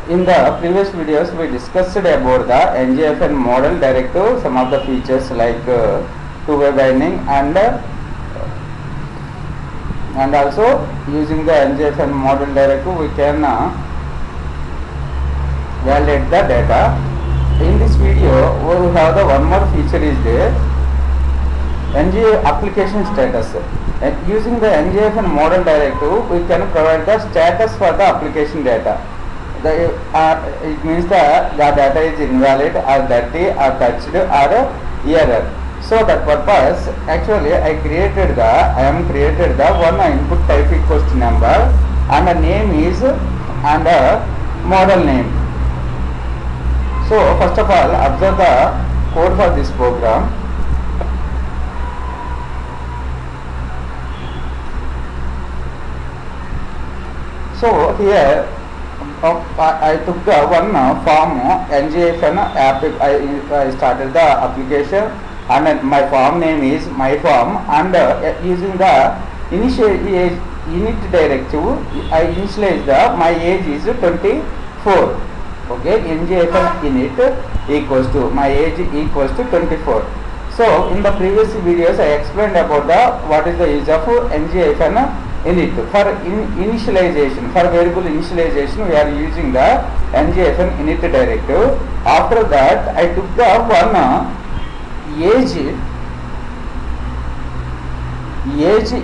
In the previous videos, we discussed about the NGFN model directive, some of the features like two-way binding and also using the NGFN model directive, we can validate the data. In this video, we have the one more feature is there, NG application status. Using the NGFN model directive, we can provide the status for the application data. It means the data is invalid or dirty or touched or error. So that purpose, actually I am created the one input type equals to number and the name is and a model name. So first of all, observe the code for this program. So here I took the one form NGFN app. I started the application and my form name is my form, and using the init directive I initialize my age is 24. Okay, NGFN init equals to my age equals to 24. So in the previous videos I explained about what is the use of NGFN init. For initialization, for variable initialization, we are using the NGFN init directive. After that, I took the one age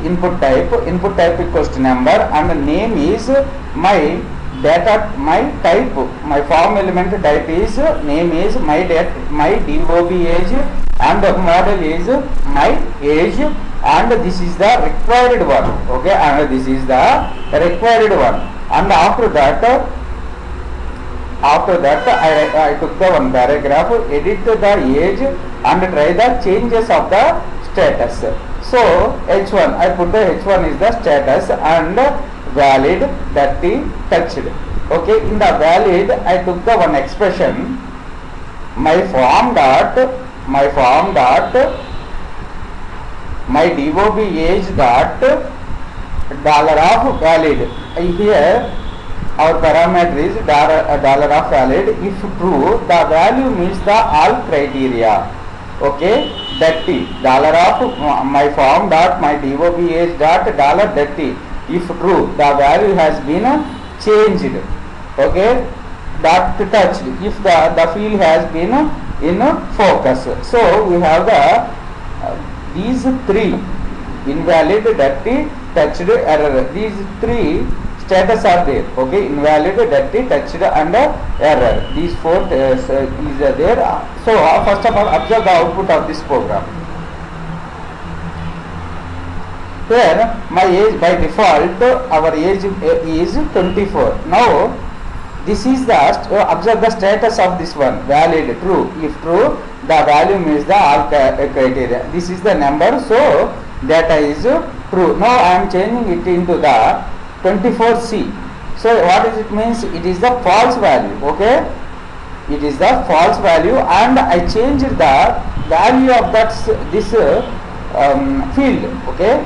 input type equals to number, and the name is my data, my type, my form element type is name is my DOB age, and the model is my age, and this is the required one. Okay, and this is the required one. And after that I took the one paragraph, edit the age and try the changes of the status. So H1, I put the H1 is the status and valid, dirty, touched. Okay, in the valid I took the one expression, my form dot my DOB age dot dollar of valid. Here our parameter is dollar of valid. If true, the value meets the all criteria. Okay, dirty dollar of my form dot my DOB age dot dollar dirty. If true, the value has been changed. Okay, dot touched if the field has been in focus. So we have the these three, invalid, dirty, touched, error. These three status are there. Okay, invalid, dirty, touched and error. These four is there. So first of all, observe the output of this program. Here my age, by default our age is 24. Now this is the observe the status of this one, valid, true. If true, the value means the all criteria. This is the number, so data is true. Now I am changing it into the 24C. So what does it means? It is the false value. Okay, it is the false value, and I changed the value of this field. Okay,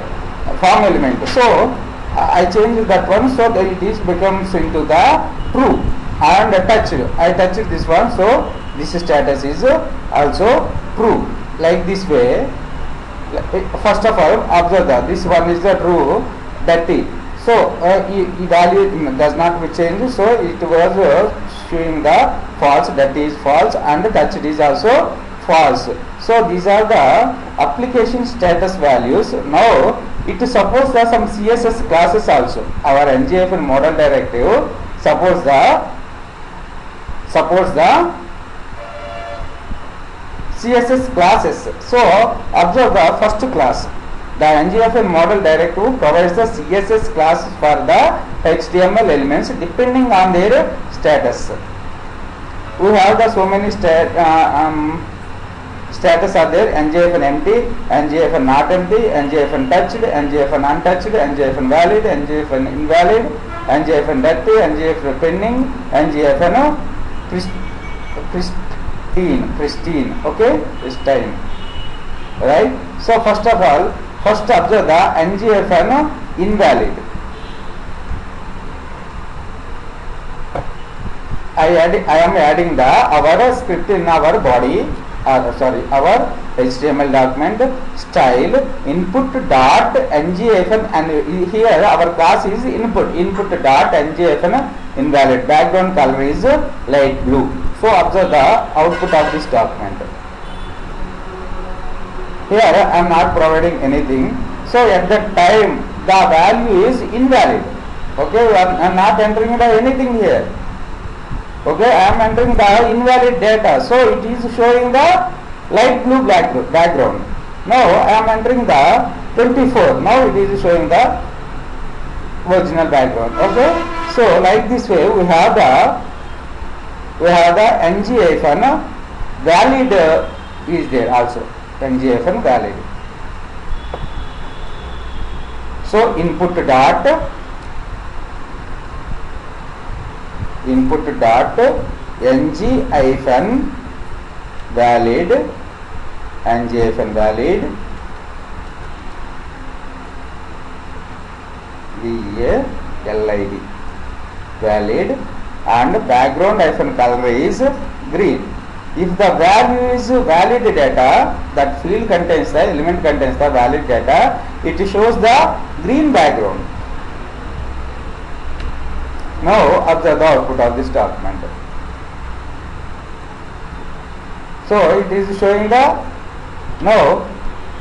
form element. So I changed that one, so that it is becomes into the true, and touched. I touched this one, so this status is also true. Like this way. First of all, observe that this one is the true, dirty. So value does not be changed. So it was showing the false, dirty is false, and touched is also false. So these are the application status values. Now it supports some CSS classes also. Our NGFN model directive supports the CSS classes. So observe the first class. The NGFN model directive provides the CSS class for the HTML elements depending on their status. We have the so many status are there: NGFN empty, NGFN not empty, NGFN touched, NGFN untouched, NGFN valid, NGFN invalid, NGFN dirty, NGFN pending, NGFN pristine. Okay, pristine. Right. So first of all, observe the NGFN invalid. I am adding the our script in our body, our HTML document style input dot ngfn, and here our class is input dot ngfn invalid, background color is light blue. So observe the output of this document. Here I am not providing anything, so at that time the value is invalid. Okay, I am not entering the anything here. Okay, I am entering the invalid data, so it is showing the light blue background. Now I am entering the 24. Now it is showing the original background. Okay, so like this way we have the ngfn valid is there also. ngfn valid. So input dot ng hyphen valid, ngfn valid, valid, valid, and background hyphen color is green. If the value is valid data, that field contains the element contains the valid data, it shows the green background. Now observe the output of this document. So it is showing the now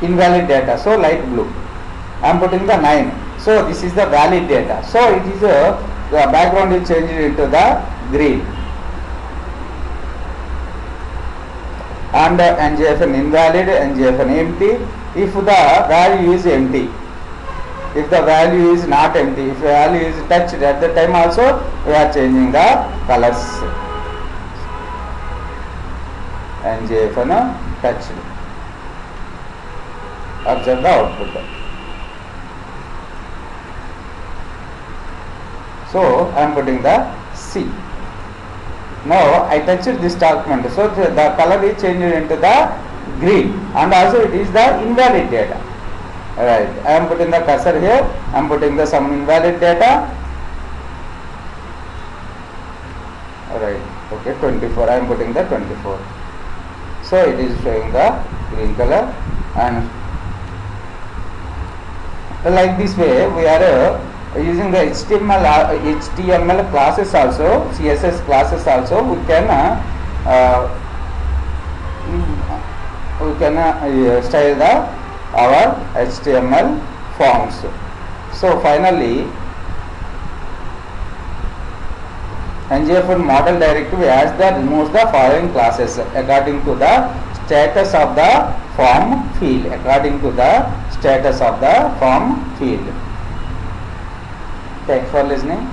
invalid data, so light blue. I am putting the 9. So this is the valid data. So it is the background is changed into the green. And ngfn invalid, ngfn empty if the value is empty. If the value is not empty, if the value is touched, at the time also we are changing the colors. ngfn touched. Observe the output. So I am putting the C. Now I touched this document, so the color is changed into the green, and also it is the invalid data. Right, I am putting the cursor here, I am putting the some invalid data. Alright, okay, 24, I am putting the 24. So it is showing the green color, and like this way we are using the HTML classes also, CSS classes also, we can style the our HTML forms. So finally, ngfn model directive as the removes the following classes according to the status of the form field. According to the status of the form field. Thanks for listening.